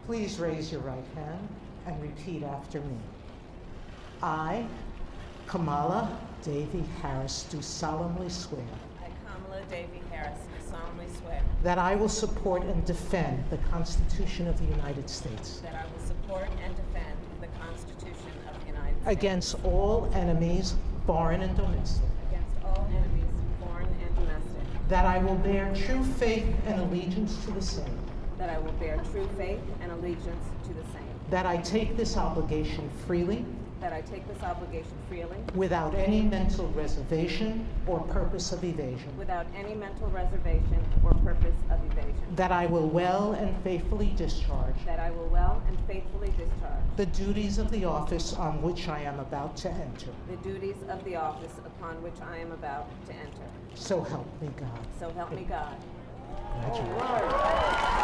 Please raise your right hand and repeat after me. I, Kamala Davy Harris, do solemnly swear I, Kamala Davy Harris, do solemnly swear that I will support and defend the Constitution of the United States that I will support and defend the Constitution of the United States against all enemies, foreign and domestic, against all enemies, foreign and domestic, that I will bear true faith and allegiance to the same, that I will bear true faith and allegiance to the same, that I take this obligation freely, that I take this obligation freely, without any mental reservation or purpose of evasion, without any mental reservation or purpose of evasion, that I will well and faithfully discharge that I will well and faithfully discharge the duties of the office on which I am about to enter. the duties of the office upon which I am about to enter. So help me God. So help me God. Congratulations.